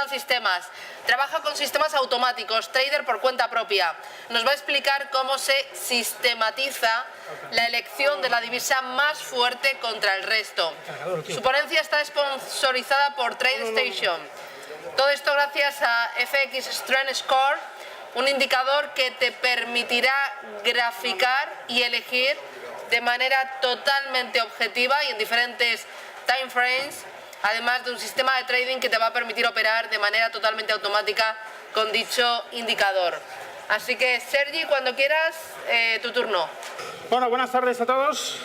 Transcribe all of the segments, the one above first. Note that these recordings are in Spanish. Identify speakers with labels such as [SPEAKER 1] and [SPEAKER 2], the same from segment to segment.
[SPEAKER 1] Global Sistemas. Trabaja con sistemas automáticos, trader por cuenta propia. Nos va a explicar cómo se sistematiza la elección de la divisa más fuerte contra el resto. Su ponencia está sponsorizada por TradeStation. Todo esto gracias a FX Strength Score, un indicador que te permitirá graficar y elegir de manera totalmente objetiva y en diferentes time frames, además de un sistema de trading que te va a permitir operar de manera totalmente automática con dicho indicador. Así que, Sergi, cuando quieras, tu turno.
[SPEAKER 2] Bueno, buenas tardes a todos.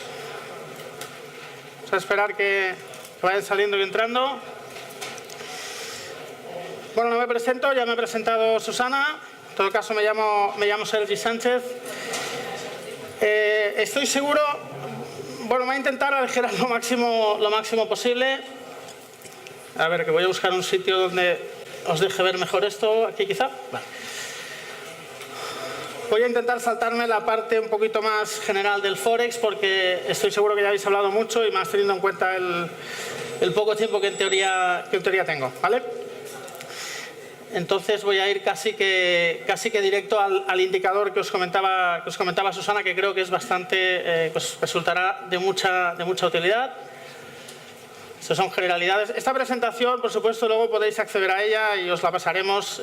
[SPEAKER 2] Vamos a esperar que vayan saliendo y entrando. Bueno, no me presento, ya me ha presentado Susana. En todo caso, me llamo Sergi Sánchez. Estoy seguro, bueno, voy a intentar aligerar lo máximo posible. A ver, que voy a buscar un sitio donde os deje ver mejor esto. Aquí quizá. Vale. Voy a intentar saltarme la parte un poquito más general del Forex porque estoy seguro que ya habéis hablado mucho y más teniendo en cuenta el poco tiempo que en teoría tengo, ¿vale? Entonces voy a ir casi que directo al indicador que os comentaba Susana, que creo que es bastante, pues resultará de mucha utilidad. Estas son generalidades. Esta presentación, por supuesto, luego podéis acceder a ella y os la pasaremos.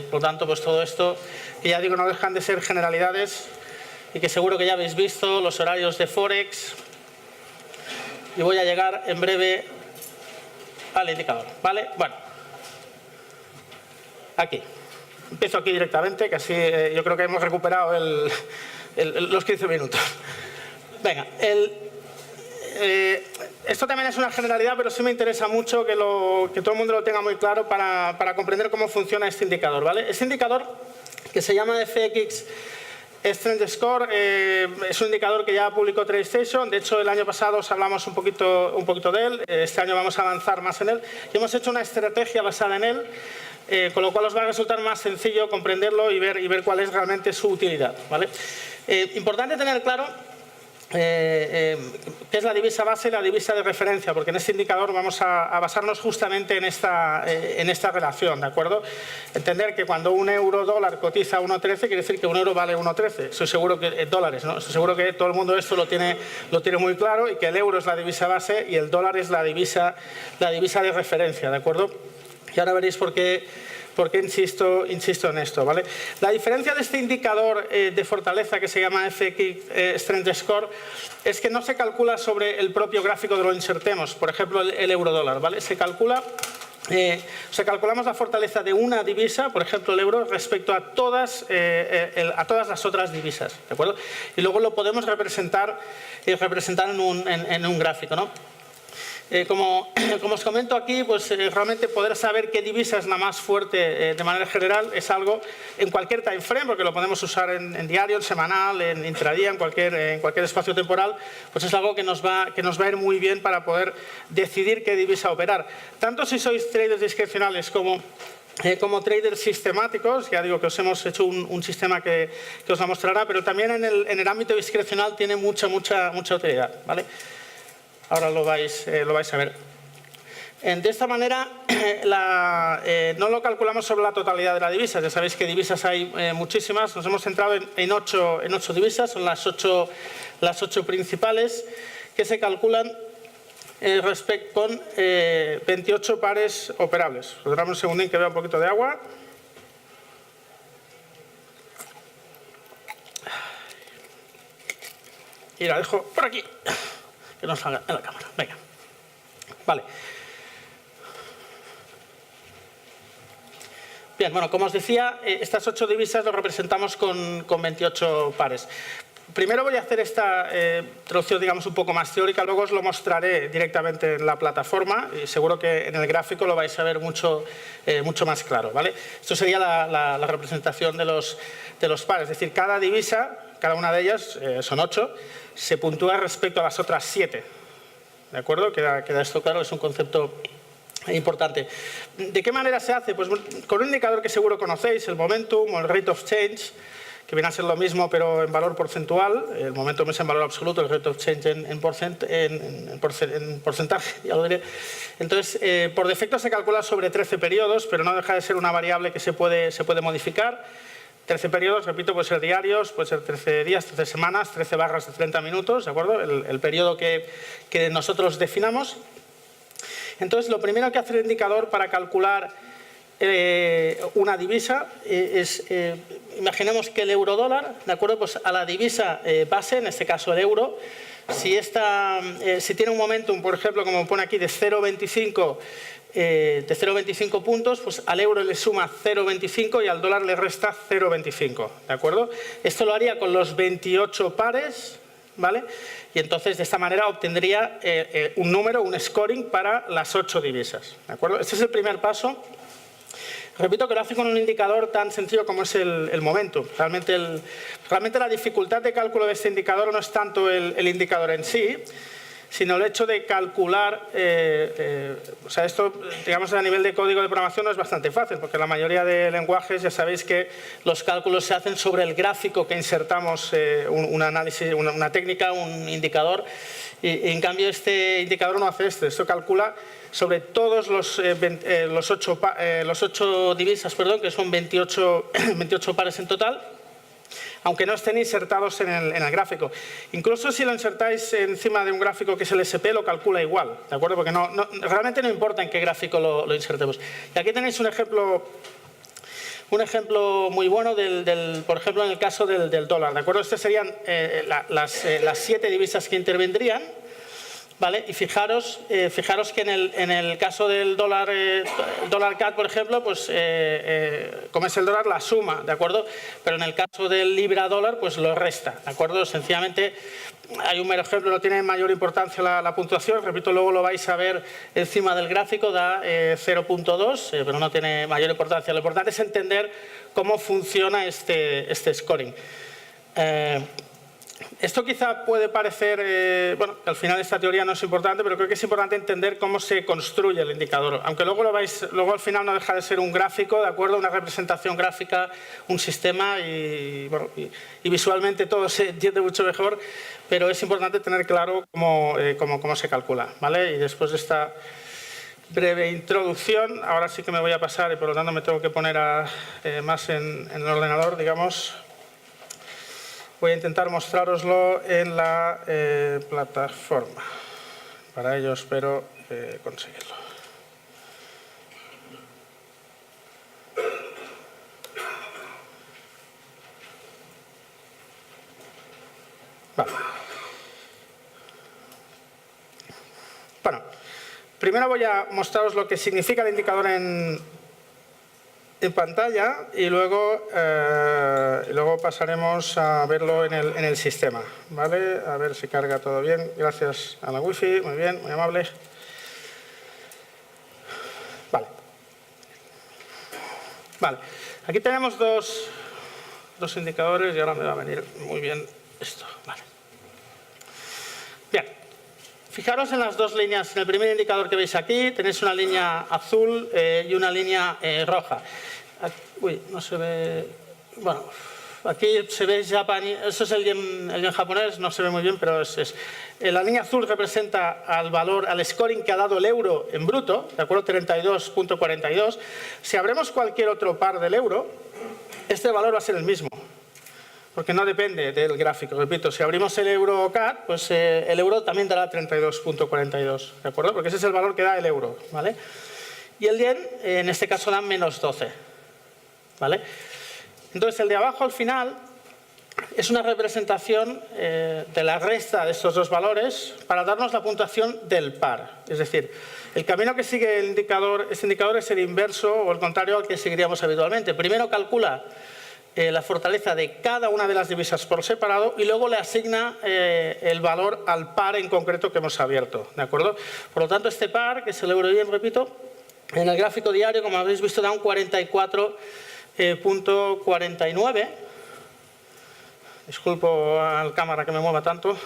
[SPEAKER 2] Por tanto, pues todo esto, que ya digo, no dejan de ser generalidades y que seguro que ya habéis visto los horarios de Forex. Y voy a llegar en breve al indicador, ¿vale? Bueno. Aquí. Empiezo aquí directamente, que así yo creo que hemos recuperado los 15 minutos. Venga, esto también es una generalidad, pero sí me interesa mucho que todo el mundo lo tenga muy claro para comprender cómo funciona este indicador, ¿vale? Este indicador, que se llama FX Strength Score, es un indicador que ya publicó TradeStation. De hecho, el año pasado os hablamos un poquito de él. Este año vamos a avanzar más en él. Y hemos hecho una estrategia basada en él. Con lo cual os va a resultar más sencillo comprenderlo y ver cuál es realmente su utilidad, ¿vale? Importante tener claro qué es la divisa base y la divisa de referencia, porque en este indicador vamos a basarnos justamente en esta relación, ¿de acuerdo? Entender que cuando un euro-dólar cotiza a 1,13 quiere decir que un euro vale 1,13. Estoy seguro que dólares, ¿no? Estoy seguro que todo el mundo esto lo tiene muy claro, y que el euro es la divisa base y el dólar es la divisa de referencia, ¿de acuerdo? Y ahora veréis por qué insisto en esto, ¿vale? La diferencia de este indicador de fortaleza que se llama FX Strength Score es que no se calcula sobre el propio gráfico de lo insertemos, por ejemplo el euro-dólar, ¿vale? Calculamos la fortaleza de una divisa, por ejemplo el euro, respecto a todas las otras divisas, ¿de acuerdo? Y luego lo podemos representar en un gráfico, ¿no? Como os comento aquí, pues realmente poder saber qué divisa es la más fuerte de manera general es algo en cualquier time frame, porque lo podemos usar en diario, en semanal, en intradía, en cualquier espacio temporal, pues es algo que nos va a ir muy bien para poder decidir qué divisa operar. Tanto si sois traders discrecionales como traders sistemáticos, ya digo que os hemos hecho un sistema que os lo mostrará, pero también en el ámbito discrecional tiene mucha utilidad, ¿vale? Ahora lo vais a ver. De esta manera no lo calculamos sobre la totalidad de la divisa. Ya sabéis que divisas hay muchísimas. Nos hemos centrado en ocho divisas. Son las ocho principales que se calculan con 28 pares operables. Os damos un segundín que beba un poquito de agua. Y la dejo por aquí, que no salga en la cámara. Venga. Vale. Bien, bueno, como os decía, estas 8 divisas lo representamos con 28 pares. Primero voy a hacer esta introducción, digamos, un poco más teórica, luego os lo mostraré directamente en la plataforma y seguro que en el gráfico lo vais a ver mucho más claro, ¿vale? Esto sería la representación de los pares, es decir, cada divisa, cada una de ellas, son 8, se puntúa respecto a las otras 7, ¿de acuerdo? Queda esto claro, es un concepto importante. ¿De qué manera se hace? Pues con un indicador que seguro conocéis, el momentum o el rate of change, que viene a ser lo mismo pero en valor porcentual. El momentum es en valor absoluto, el rate of change en porcentaje, ya lo diré. Entonces, por defecto se calcula sobre 13 periodos, pero no deja de ser una variable que se puede modificar. 13 periodos, repito, puede ser diarios, puede ser 13 días, 13 semanas, 13 barras de 30 minutos, ¿de acuerdo? El periodo que nosotros definamos. Entonces, lo primero que hace el indicador para calcular una divisa es, imaginemos que el euro-dólar, ¿de acuerdo? Pues a la divisa base, en este caso el euro, si tiene un momentum, por ejemplo, como pone aquí, de 0,25 puntos, pues al euro le suma 0,25 y al dólar le resta 0,25, ¿de acuerdo? Esto lo haría con los 28 pares, ¿vale? Y entonces de esta manera obtendría un número, un scoring para las 8 divisas, ¿de acuerdo? Este es el primer paso. Repito que lo hace con un indicador tan sencillo como es el momentum. Realmente la dificultad de cálculo de este indicador no es tanto el indicador en sí, sino el hecho de calcular, o sea, esto, digamos, a nivel de código de programación no es bastante fácil, porque la mayoría de lenguajes ya sabéis que los cálculos se hacen sobre el gráfico que insertamos, un análisis, una técnica, un indicador, y en cambio este indicador no hace esto calcula sobre todos los 8 divisas, perdón, que son 28 pares en total, aunque no estén insertados en el gráfico. Incluso si lo insertáis encima de un gráfico que es el SP, lo calcula igual, ¿de acuerdo? Porque realmente no importa en qué gráfico lo insertemos. Y aquí tenéis un ejemplo muy bueno, por ejemplo, en el caso del dólar, ¿de acuerdo? Estas serían las 7 divisas que intervendrían, ¿vale? Y fijaros que en el caso del dólar CAD, por ejemplo, pues como es el dólar, la suma, ¿de acuerdo? Pero en el caso del libra dólar, pues lo resta, ¿de acuerdo? Sencillamente hay un mero ejemplo, no tiene mayor importancia la puntuación, repito, luego lo vais a ver encima del gráfico, da 0,2, pero no tiene mayor importancia. Lo importante es entender cómo funciona este scoring. Esto quizá puede parecer, bueno, que al final esta teoría no es importante, pero creo que es importante entender cómo se construye el indicador. Aunque luego al final no deja de ser un gráfico, ¿de acuerdo? Una representación gráfica, un sistema y visualmente todo se entiende mucho mejor, pero es importante tener claro cómo se calcula, ¿vale? Y después de esta breve introducción, ahora sí que me voy a pasar y por lo tanto me tengo que poner más en el ordenador, digamos. Voy a intentar mostrároslo en la plataforma. Para ello espero conseguirlo. Vale. Bueno, primero voy a mostraros lo que significa el indicador en pantalla y luego pasaremos a verlo en el sistema, ¿vale? A ver si carga todo bien. Gracias a la wifi, muy bien, muy amable. Vale. Aquí tenemos dos indicadores y ahora me va a venir muy bien esto. Vale. Bien. Fijaros en las dos líneas. En el primer indicador que veis aquí tenéis una línea azul y una línea roja. Uy, no se ve. Bueno, aquí se ve japonés. Eso es el yen japonés, no se ve muy bien, pero la línea azul representa al scoring que ha dado el euro en bruto, ¿de acuerdo? 32.42. Si abrimos cualquier otro par del euro, este valor va a ser el mismo, porque no depende del gráfico. Repito, si abrimos el euro CAD, pues el euro también dará 32.42, ¿de acuerdo? Porque ese es el valor que da el euro, ¿vale? Y el yen, en este caso, da menos 12, ¿vale? Entonces, el de abajo al final es una representación de la resta de estos dos valores para darnos la puntuación del par. Es decir, el camino que sigue este indicador es el inverso o el contrario al que seguiríamos habitualmente. Primero calcula la fortaleza de cada una de las divisas por separado y luego le asigna el valor al par en concreto que hemos abierto, ¿de acuerdo? Por lo tanto, este par, que es el euro-yen, repito, en el gráfico diario, como habéis visto, da un 44.49. Disculpo al cámara que me mueva tanto.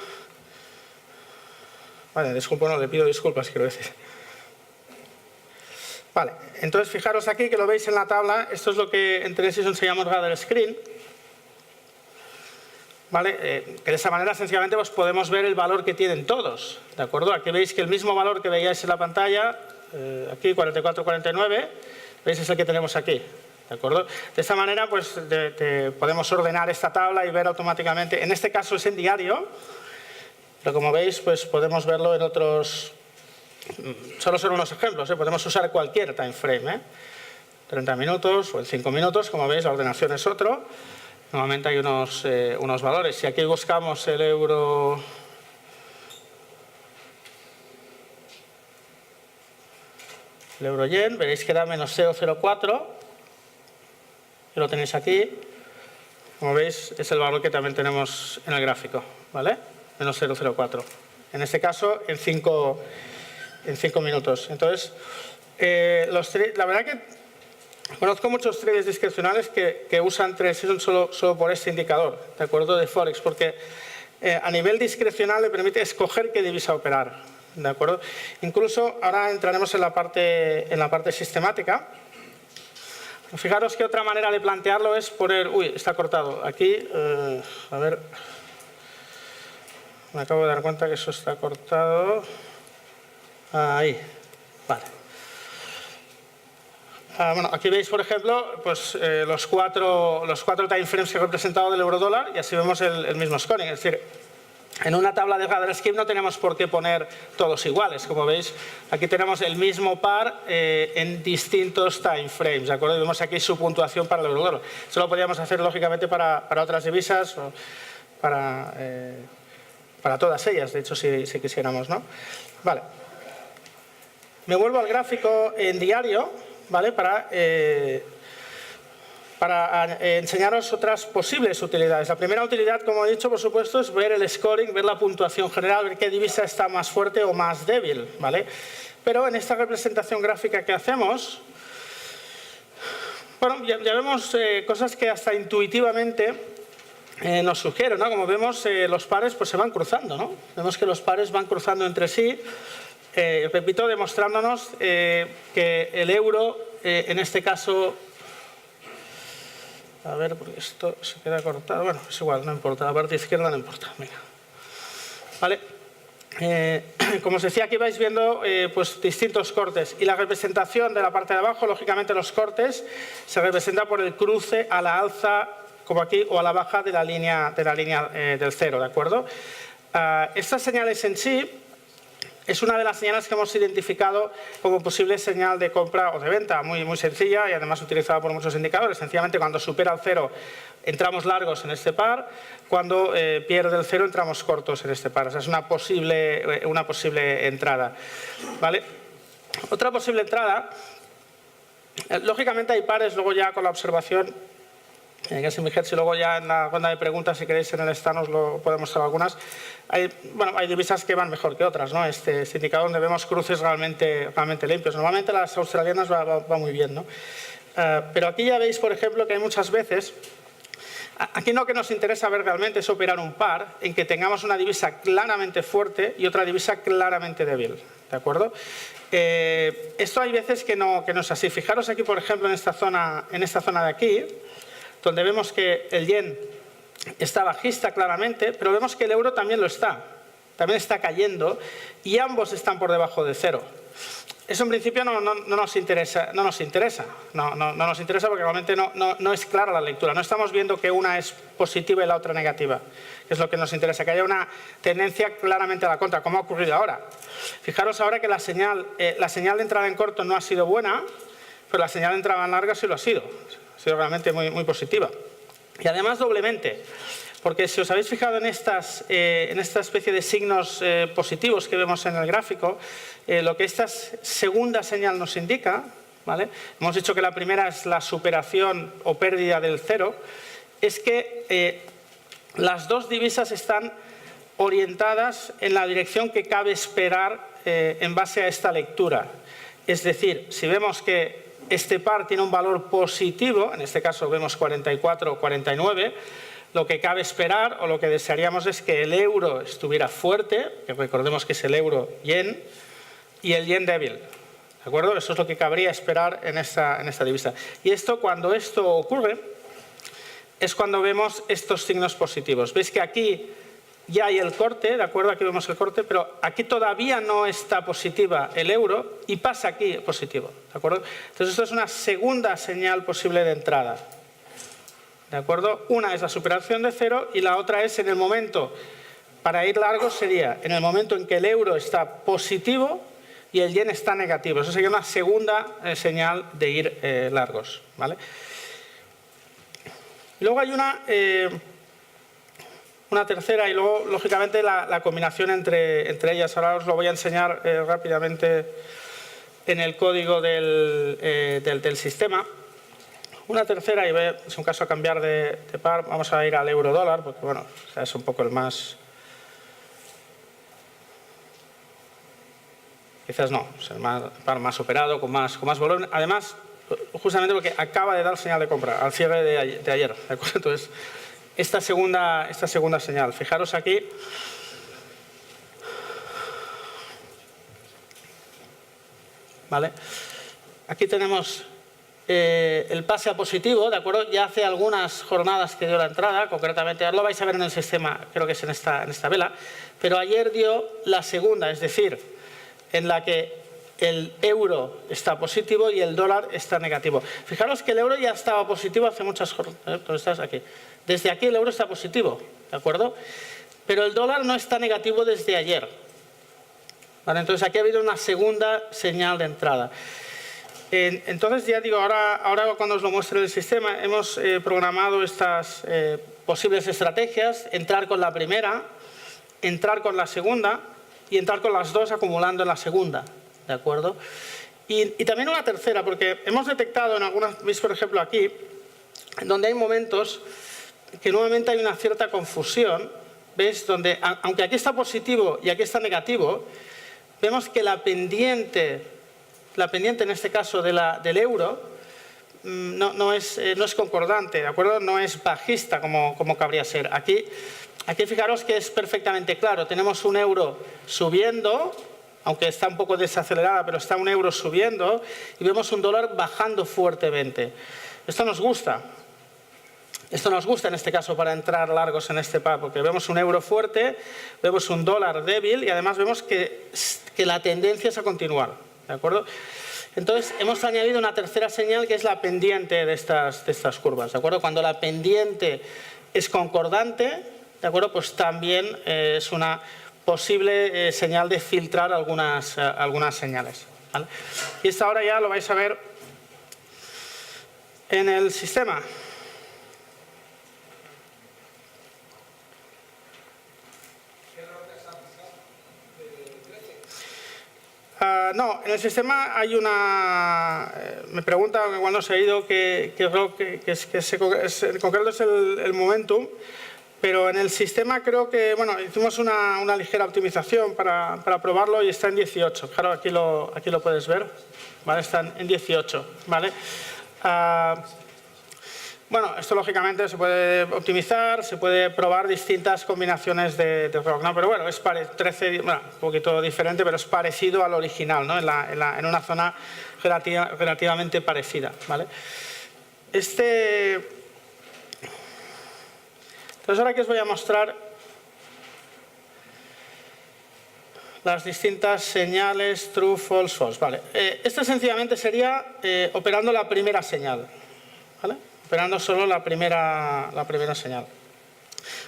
[SPEAKER 2] Vale, disculpo, no, le pido disculpas, quiero decir. Vale, entonces fijaros aquí que lo veis en la tabla. Esto es lo que en Transition se llama gather screen. ¿vale? Que de esa manera sencillamente pues, podemos ver el valor que tienen todos, ¿de acuerdo? Aquí veis que el mismo valor que veíais en la pantalla, aquí 44,49, veis es el que tenemos aquí, ¿de acuerdo? De esta manera pues podemos ordenar esta tabla y ver automáticamente, en este caso es en diario, pero como veis pues podemos verlo en otros, solo son unos ejemplos, podemos usar cualquier time frame, 30 minutos o en 5 minutos, como veis la ordenación es otro. Normalmente hay unos valores. Si aquí buscamos el euro yen, veréis que da menos 0,04. Y lo tenéis aquí. Como veis, es el valor que también tenemos en el gráfico, ¿vale? Menos 0,04. En este caso, en 5 minutos. Entonces, la verdad que conozco muchos traders discrecionales que usan trade session solo por este indicador, ¿de acuerdo? De Forex, porque a nivel discrecional le permite escoger qué divisa operar, ¿de acuerdo? Incluso ahora entraremos en la parte sistemática. Fijaros que otra manera de plantearlo es poner, uy, está cortado. Aquí, a ver, me acabo de dar cuenta que eso está cortado. Ahí, vale. Bueno, aquí veis, por ejemplo, pues, los cuatro time frames que he representado del euro-dólar y así vemos el mismo scoring. Es decir, en una tabla de gather scheme no tenemos por qué poner todos iguales. Como veis, aquí tenemos el mismo par en distintos time frames, ¿de acuerdo? Y vemos aquí su puntuación para el euro-dólar. Eso lo podríamos hacer, lógicamente, para otras divisas o para todas ellas, de hecho, si quisiéramos, ¿no? Vale. Me vuelvo al gráfico en diario. ¿Vale? Para enseñaros otras posibles utilidades. La primera utilidad, como he dicho, por supuesto, es ver el scoring, ver la puntuación general, ver qué divisa está más fuerte o más débil, ¿vale? Pero en esta representación gráfica que hacemos, bueno, ya vemos cosas que hasta intuitivamente nos sugieren, ¿no? Como vemos, los pares pues, se van cruzando, ¿no? Vemos que los pares van cruzando entre sí. Repito, demostrándonos que el euro, en este caso, a ver, porque esto se queda cortado, bueno, es igual, no importa, la parte izquierda no importa, venga. Vale, como os decía, aquí vais viendo pues, distintos cortes y la representación de la parte de abajo, lógicamente los cortes, se representa por el cruce a la alza, como aquí, o a la baja de la línea del cero, ¿de acuerdo? Estas señales en sí es una de las señales que hemos identificado como posible señal de compra o de venta, muy sencilla y además utilizada por muchos indicadores. Sencillamente, cuando supera el cero, entramos largos en este par, cuando pierde el cero, entramos cortos en este par. O sea, es una posible entrada, ¿vale? Otra posible entrada, lógicamente hay pares, luego ya con la observación, Gas y Hertz, y luego ya en la ronda de preguntas, si queréis en el stand os lo podemos hacer algunas. Hay divisas que van mejor que otras, ¿no? Este indicador donde vemos cruces realmente limpios. Normalmente las australianas va muy bien, ¿no? Pero aquí ya veis, por ejemplo, que hay muchas veces, aquí lo que nos interesa ver realmente es operar un par en que tengamos una divisa claramente fuerte y otra divisa claramente débil, ¿de acuerdo? Esto hay veces que no es así. Fijaros aquí, por ejemplo, en esta zona de aquí, donde vemos que el yen está bajista claramente, pero vemos que el euro también lo está. También está cayendo y ambos están por debajo de cero. Eso en principio no nos interesa porque realmente no es clara la lectura. No estamos viendo que una es positiva y la otra negativa, que es lo que nos interesa, que haya una tendencia claramente a la contra, como ha ocurrido ahora. Fijaros ahora que la señal de entrada en corto no ha sido buena, pero la señal de entrada en larga sí lo ha sido. Ha sido realmente muy positiva. Y además doblemente, porque si os habéis fijado en esta especie de signos positivos que vemos en el gráfico, lo que esta segunda señal nos indica, ¿vale? Hemos dicho que la primera es la superación o pérdida del cero, es que las dos divisas están orientadas en la dirección que cabe esperar en base a esta lectura. Es decir, si vemos que este par tiene un valor positivo, en este caso vemos 44 o 49, lo que cabe esperar o lo que desearíamos es que el euro estuviera fuerte, que recordemos que es el euro-yen, y el yen débil, ¿de acuerdo? Eso es lo que cabría esperar en esta divisa. Y cuando esto ocurre, es cuando vemos estos signos positivos. Veis que aquí ya hay el corte, ¿de acuerdo? Aquí vemos el corte, pero aquí todavía no está positiva el euro y pasa aquí positivo, ¿de acuerdo? Entonces esto es una segunda señal posible de entrada, ¿de acuerdo? Una es la superación de cero y la otra es en el momento, para ir largo sería en el momento en que el euro está positivo y el yen está negativo. Eso sería una segunda señal de ir largos, ¿vale? Y luego hay una tercera y luego, lógicamente, la combinación entre ellas. Ahora os lo voy a enseñar rápidamente en el código del sistema. Una tercera, y es un caso a cambiar de par, vamos a ir al euro dólar, porque bueno, es un poco el más... Quizás no, es el par más operado, con más volumen. Además, justamente porque acaba de dar señal de compra al cierre de ayer, ¿de acuerdo? Entonces, esta segunda señal, fijaros aquí, ¿vale? Aquí tenemos el pase a positivo, ¿de acuerdo? Ya hace algunas jornadas que dio la entrada, concretamente, ahora lo vais a ver en el sistema, creo que es en esta vela, pero ayer dio la segunda, es decir, en la que el euro está positivo y el dólar está negativo. Fijaros que el euro ya estaba positivo hace muchas jornadas. ¿Dónde estás? Aquí. Desde aquí el euro está positivo, ¿de acuerdo? Pero el dólar no está negativo desde ayer. ¿Vale? Entonces aquí ha habido una segunda señal de entrada. Entonces ya digo, ahora cuando os lo muestre el sistema, hemos programado estas posibles estrategias, entrar con la primera, entrar con la segunda y entrar con las dos acumulando en la segunda. ¿De acuerdo? Y también una tercera, porque hemos detectado en algunas, veis por ejemplo aquí, donde hay momentos que nuevamente hay una cierta confusión, ¿veis? Donde, aunque aquí está positivo y aquí está negativo, vemos que la pendiente en este caso del euro no es concordante, ¿de acuerdo? No es bajista como cabría ser. Aquí fijaros que es perfectamente claro, tenemos un euro subiendo, aunque está un poco desacelerada, pero está un euro subiendo, y vemos un dólar bajando fuertemente. Esto nos gusta. Esto nos gusta en este caso para entrar largos en este par, porque vemos un euro fuerte, vemos un dólar débil y además vemos que la tendencia es a continuar. ¿De acuerdo? Entonces, hemos añadido una tercera señal que es la pendiente de estas curvas. ¿De acuerdo? Cuando la pendiente es concordante, ¿de acuerdo? Pues también es una posible señal de filtrar algunas señales, ¿vale? Y esta ahora ya lo vais a ver en el sistema. No, en el sistema hay una... me preguntan, igual no se ha ido, que en concreto es el momentum, pero en el sistema creo que, bueno, hicimos una ligera optimización para probarlo y está en 18. Claro, aquí lo puedes ver, ¿vale? Están en 18, ¿vale? Bueno, esto lógicamente se puede optimizar, se puede probar distintas combinaciones de rock, ¿no? Pero bueno, es 13, bueno, un poquito diferente, pero es parecido al original, ¿no? En una zona relativamente parecida, ¿vale? Entonces ahora que os voy a mostrar las distintas señales true, false, false, ¿vale? Esto sencillamente sería operando la primera señal, ¿vale? Operando solo la primera señal.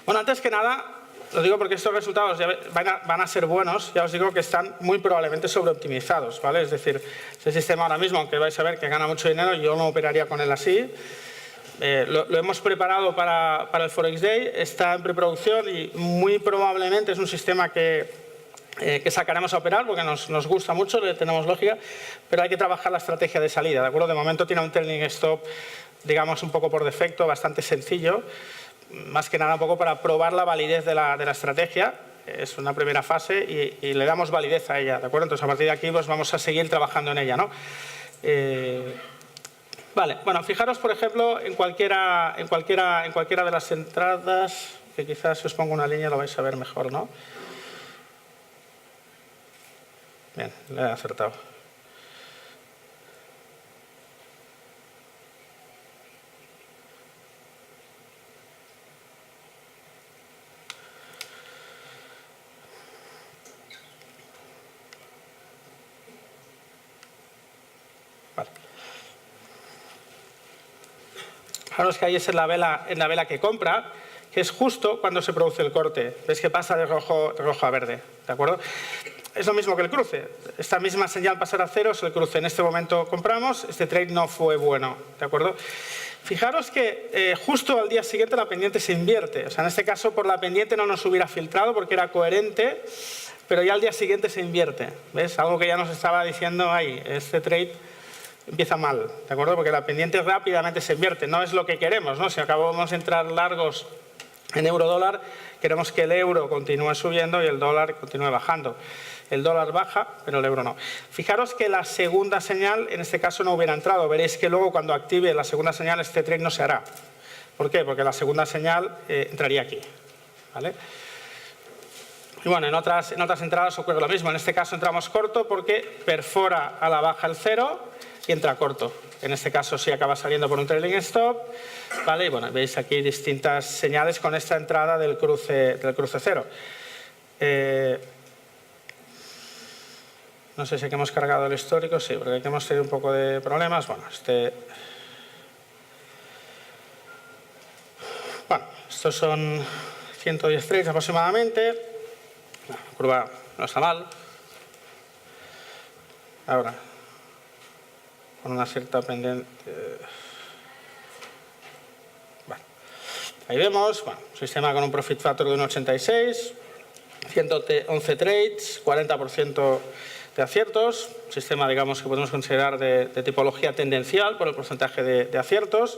[SPEAKER 2] Bueno, antes que nada, lo digo porque estos resultados van a ser buenos, ya os digo que están muy probablemente sobreoptimizados, ¿vale? Es decir, este sistema ahora mismo, aunque vais a ver que gana mucho dinero, yo no operaría con él así. Lo hemos preparado para el Forex Day, está en preproducción y muy probablemente es un sistema que sacaremos a operar porque nos gusta mucho, le tenemos lógica, pero hay que trabajar la estrategia de salida, ¿de acuerdo? De momento tiene un trailing stop, digamos, un poco por defecto, bastante sencillo, más que nada un poco para probar la validez de la estrategia. Es una primera fase y le damos validez a ella, ¿de acuerdo? Entonces a partir de aquí pues vamos a seguir trabajando en ella, ¿no? Vale, bueno, fijaros por ejemplo en cualquiera de las entradas, que quizás si os pongo una línea lo vais a ver mejor, ¿no? Bien, le he acertado. Fijaros que ahí es en la vela que compra, que es justo cuando se produce el corte. Ves que pasa de rojo a verde, ¿de acuerdo? Es lo mismo que el cruce. Esta misma señal pasar a cero es el cruce. En este momento compramos, este trade no fue bueno, ¿de acuerdo? Fijaros que justo al día siguiente la pendiente se invierte. O sea, en este caso por la pendiente no nos hubiera filtrado porque era coherente, pero ya al día siguiente se invierte. ¿Ves? Algo que ya nos estaba diciendo ahí, este trade empieza mal, ¿de acuerdo? Porque la pendiente rápidamente se invierte. No es lo que queremos, ¿no? Si acabamos de entrar largos en euro-dólar, queremos que el euro continúe subiendo y el dólar continúe bajando. El dólar baja, pero el euro no. Fijaros que la segunda señal, en este caso, no hubiera entrado. Veréis que luego, cuando active la segunda señal, este trade no se hará. ¿Por qué? Porque la segunda señal entraría aquí, ¿vale? Y bueno, en otras entradas ocurre lo mismo. En este caso entramos corto porque perfora a la baja el cero y entra corto. En este caso sí acaba saliendo por un trailing stop, ¿vale? Y bueno, veis aquí distintas señales con esta entrada del cruce cero. No sé si aquí hemos cargado el histórico, sí, porque aquí hemos tenido un poco de problemas. Bueno, estos son 110 trades aproximadamente. La curva no está mal. Ahora, con una cierta pendiente. Bueno, ahí vemos, sistema con un profit factor de 1,86, 111 trades, 40% de aciertos, sistema, digamos, que podemos considerar de tipología tendencial por el porcentaje de aciertos,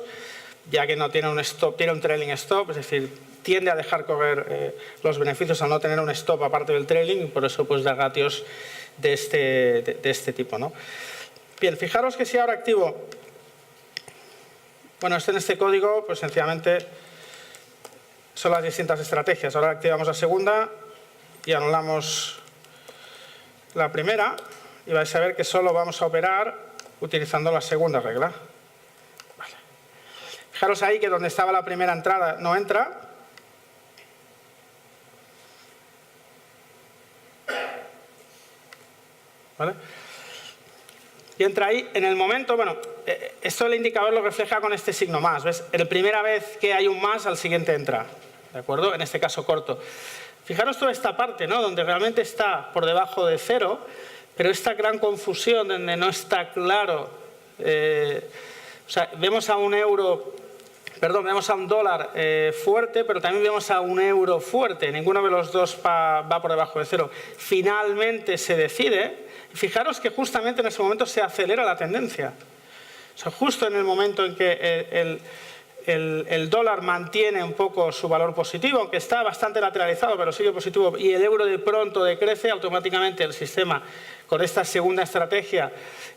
[SPEAKER 2] ya que no tiene un stop, tiene un trailing stop, es decir, tiende a dejar correr los beneficios al no tener un stop aparte del trailing, y por eso pues da ratios de este tipo, ¿no? Bien, fijaros que si ahora activo, bueno, en este código, pues sencillamente son las distintas estrategias. Ahora activamos la segunda y anulamos la primera y vais a ver que solo vamos a operar utilizando la segunda regla. Vale. Fijaros ahí que donde estaba la primera entrada no entra. ¿Vale? Y entra ahí en el momento, bueno, esto el indicador lo refleja con este signo más, ¿ves? La primera vez que hay un más, al siguiente entra, ¿de acuerdo? En este caso corto. Fijaros toda esta parte, ¿no? Donde realmente está por debajo de cero, pero esta gran confusión donde no está claro, o sea, vemos a un dólar fuerte, pero también vemos a un euro fuerte. Ninguno de los dos va por debajo de cero. Finalmente se decide. Fijaros que justamente en ese momento se acelera la tendencia. O sea, justo en el momento en que el dólar mantiene un poco su valor positivo, aunque está bastante lateralizado, pero sigue positivo, y el euro de pronto decrece, automáticamente el sistema, con esta segunda estrategia,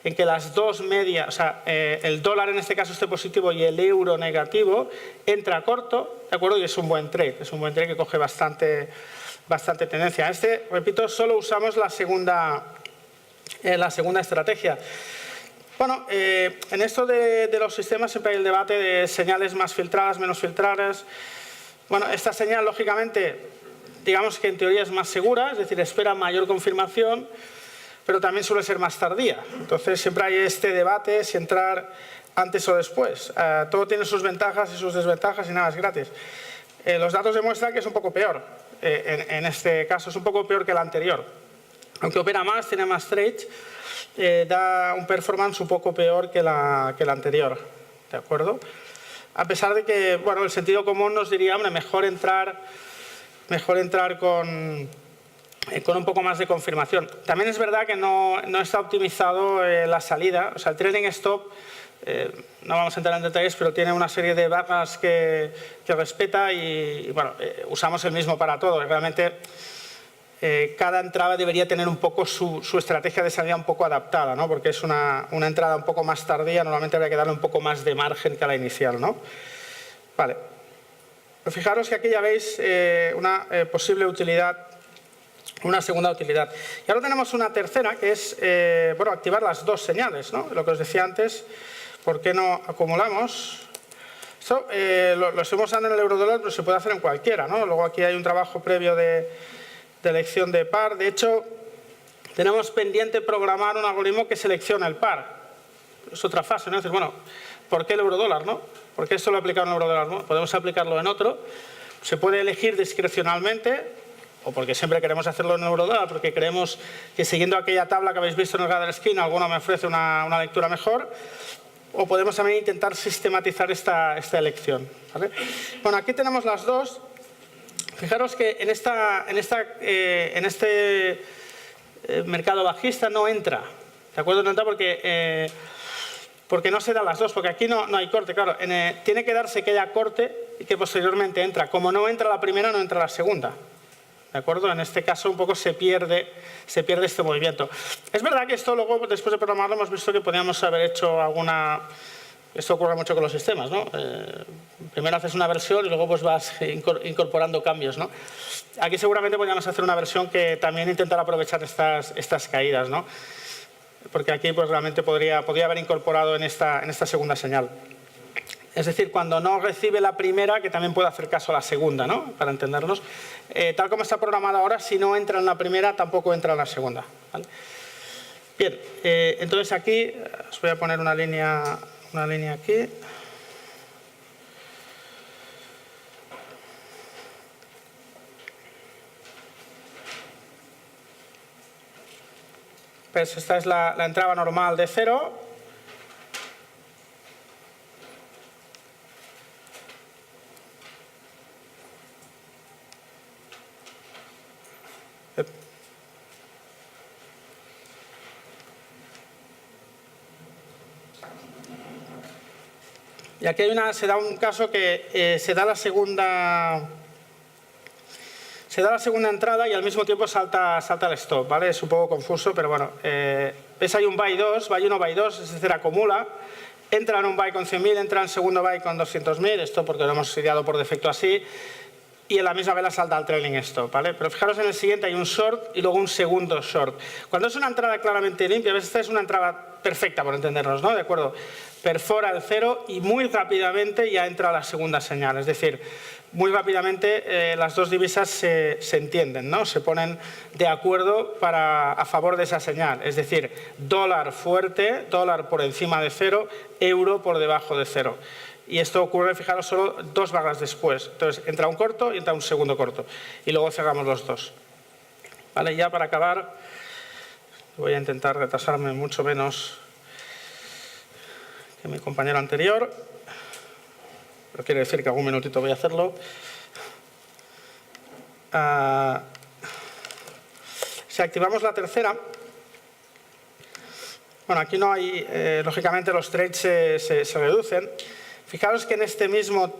[SPEAKER 2] en que las dos medias, o sea, el dólar en este caso esté positivo y el euro negativo, entra corto, ¿de acuerdo? Y es un buen trade que coge bastante tendencia. Repito, solo usamos la segunda estrategia. Bueno, en esto de los sistemas siempre hay el debate de señales más filtradas, menos filtradas. Bueno, esta señal, lógicamente, digamos que en teoría es más segura, es decir, espera mayor confirmación, pero también suele ser más tardía. Entonces, siempre hay este debate si entrar antes o después. Todo tiene sus ventajas y sus desventajas y nada es gratis. Los datos demuestran que es un poco peor. En este caso, es un poco peor que el anterior. Aunque opera más, tiene más trades, da un performance un poco peor que la anterior, ¿de acuerdo? A pesar de que, bueno, el sentido común nos diría, hombre, mejor entrar con un poco más de confirmación. También es verdad que no está optimizado la salida, o sea, el trailing stop, no vamos a entrar en detalles, pero tiene una serie de barras que respeta y bueno, usamos el mismo para todo. Y realmente cada entrada debería tener un poco su estrategia de salida un poco adaptada, ¿no? Porque es una entrada un poco más tardía, normalmente habría que darle un poco más de margen que a la inicial, ¿no? Vale. Pero fijaros que aquí ya veis una posible utilidad, una segunda utilidad. Y ahora tenemos una tercera, que es bueno, activar las dos señales, ¿no? Lo que os decía antes, ¿por qué no acumulamos? Esto lo estamos usando en el eurodólar, pero se puede hacer en cualquiera, ¿no? Luego aquí hay un trabajo previo de elección de par. De hecho, tenemos pendiente programar un algoritmo que selecciona el par. Es otra fase, ¿no? Es decir, bueno, ¿por qué el euro-dólar, no? ¿Por qué solo aplicar un euro-dólar? ¿No? Podemos aplicarlo en otro. Se puede elegir discrecionalmente, o porque siempre queremos hacerlo en euro-dólar, porque creemos que siguiendo aquella tabla que habéis visto en el Gather Skin, alguno me ofrece una lectura mejor. O podemos también intentar sistematizar esta elección, ¿vale? Bueno, aquí tenemos las dos. Fijaros que en este mercado bajista no entra, ¿de acuerdo? No entra porque no se dan las dos, porque aquí no hay corte, claro. Tiene que darse que haya corte y que posteriormente entra. Como no entra la primera, no entra la segunda. ¿De acuerdo? En este caso un poco se pierde este movimiento. Es verdad que esto luego, después de programarlo, hemos visto que podíamos haber hecho alguna... Esto ocurre mucho con los sistemas, ¿no? Primero haces una versión y luego pues vas incorporando cambios, ¿no? Aquí seguramente podríamos hacer una versión que también intentara aprovechar estas caídas, ¿no? Porque aquí pues realmente podría haber incorporado en esta segunda señal. Es decir, cuando no recibe la primera, que también puede hacer caso a la segunda, ¿no? Para entendernos. Tal como está programado ahora, si no entra en la primera, tampoco entra en la segunda, ¿vale? Bien, entonces aquí os voy a poner una línea aquí. Pues esta es la entrada normal de 0. Y aquí se da un caso que se da la segunda entrada y al mismo tiempo salta el stop, ¿vale? Es un poco confuso, pero bueno. ¿Ves? Hay un buy 2, buy 1, buy 2, es decir, acumula. Entra en un buy con 100.000, entra en segundo buy con 200.000, esto porque lo hemos ideado por defecto así. Y en la misma vela salta el trailing stop, ¿vale? Pero fijaros en el siguiente, hay un short y luego un segundo short. Cuando es una entrada claramente limpia, ¿ves? Esta es una entrada perfecta, por entendernos, ¿no? ¿De acuerdo? Perfora el 0 y muy rápidamente ya entra la segunda señal. Es decir, muy rápidamente las dos divisas se entienden, ¿no? Se ponen de acuerdo a favor de esa señal. Es decir, dólar fuerte, dólar por encima de 0, euro por debajo de 0. Y esto ocurre, fijaros, solo 2 barras después. Entonces, entra un corto y entra un segundo corto. Y luego cerramos los dos. ¿Vale? Ya para acabar, voy a intentar retrasarme mucho menos que mi compañero anterior. Pero quiere decir que algún minutito voy a hacerlo. Si activamos la tercera, bueno, aquí no hay, lógicamente los trades se reducen. Fijaros que en este mismo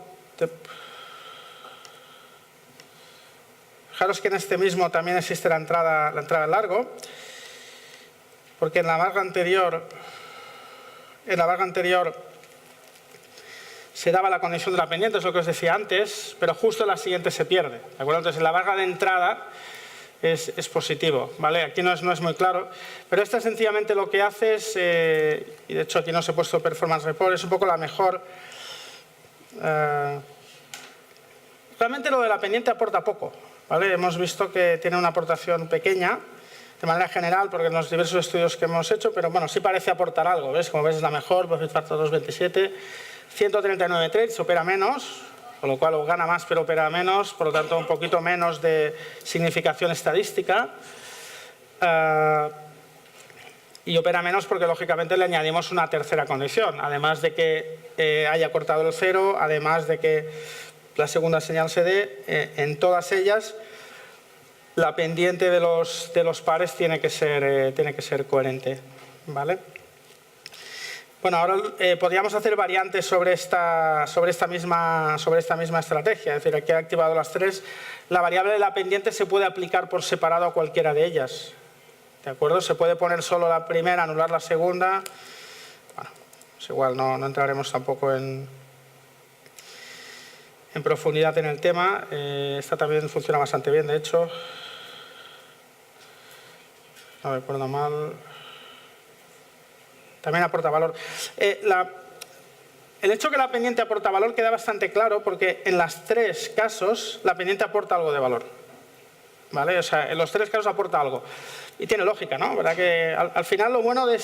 [SPEAKER 2] también existe la entrada en largo, porque en la barra anterior se daba la condición de la pendiente, es lo que os decía antes, pero justo en la siguiente se pierde, ¿de acuerdo? Entonces en la barra de entrada es positivo, ¿vale? Aquí no es muy claro, pero esta sencillamente lo que hace es, y de hecho aquí no os he puesto performance report, es un poco la mejor. Realmente lo de la pendiente aporta poco, ¿vale? Hemos visto que tiene una aportación pequeña de manera general, porque en los diversos estudios que hemos hecho, pero bueno, sí parece aportar algo, ¿ves? Como ves es la mejor, Profit Factor 2.27, 139 trades, opera menos, con lo cual gana más pero opera menos, por lo tanto un poquito menos de significación estadística. Y opera menos porque lógicamente le añadimos una tercera condición, además de que haya cortado el 0, además de que la segunda señal se dé, en todas ellas la pendiente de los pares tiene que ser coherente, ¿vale? Bueno, ahora podríamos hacer variantes sobre esta misma estrategia, es decir, aquí he activado las 3. La variable de la pendiente se puede aplicar por separado a cualquiera de ellas. ¿De acuerdo? Se puede poner solo la primera, anular la segunda. Bueno, pues igual no entraremos tampoco en profundidad en el tema. Esta también funciona bastante bien, de hecho. No recuerdo mal. También aporta valor. El hecho que la pendiente aporta valor queda bastante claro porque en los 3 casos la pendiente aporta algo de valor, ¿vale? O sea, en los 3 casos aporta algo. Y tiene lógica, ¿no? ¿Verdad que al final lo bueno de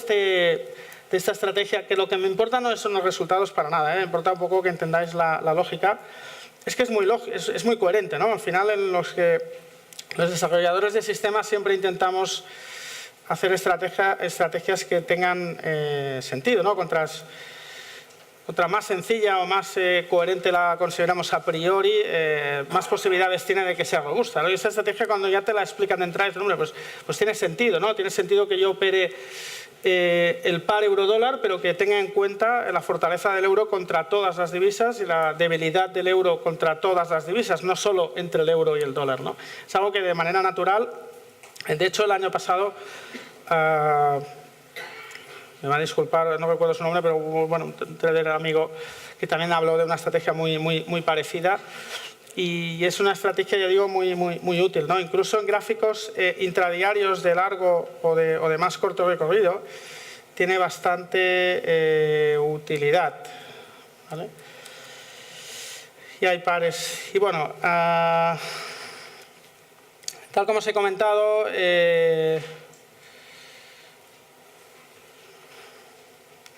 [SPEAKER 2] esta estrategia, que lo que me importa no son los resultados para nada, me importa un poco que entendáis la lógica. Es que es muy coherente, ¿no? Al final, en los desarrolladores de sistemas siempre intentamos hacer estrategias que tengan sentido, ¿no? Contra más sencilla o más coherente la consideramos a priori, más posibilidades tiene de que sea robusta, ¿no? Y esa estrategia, cuando ya te la explican de entrada, dices, hombre, pues tiene sentido, ¿no? Tiene sentido que yo opere el par euro-dólar, pero que tenga en cuenta la fortaleza del euro contra todas las divisas y la debilidad del euro contra todas las divisas, no solo entre el euro y el dólar, ¿no? Es algo que de manera natural, de hecho el año pasado, me va a disculpar, no recuerdo su nombre, pero bueno, un trader amigo que también habló de una estrategia muy parecida. Y es una estrategia, ya digo, muy útil, ¿no? Incluso en gráficos intradiarios de largo o de más corto recorrido, tiene bastante utilidad, ¿vale? Y hay pares. Y bueno, tal como os he comentado,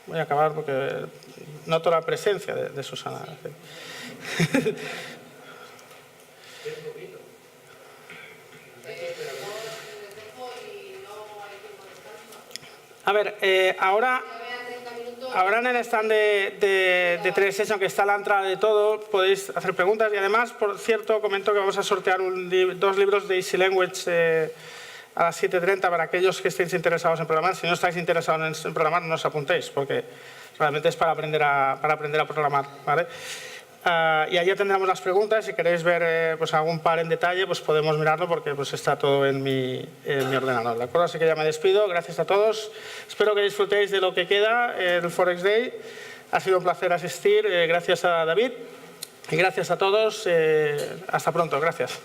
[SPEAKER 2] voy a acabar porque noto la presencia de Susana. A ver, ahora en el stand de 3S, aunque está a la entrada de todo, podéis hacer preguntas. Y además, por cierto, comento que vamos a sortear 2 libros de Easy Language a las 7:30 para aquellos que estéis interesados en programar. Si no estáis interesados en programar, no os apuntéis, porque realmente es para aprender a programar, ¿vale? Y allí tendremos las preguntas. Si queréis ver pues algún par en detalle, pues podemos mirarlo, porque pues está todo en mi ordenador, ¿de acuerdo? Así que ya me despido. Gracias a todos. Espero que disfrutéis de lo que queda del Forex Day. Ha sido un placer asistir. Gracias a David y gracias a todos. Hasta pronto. Gracias.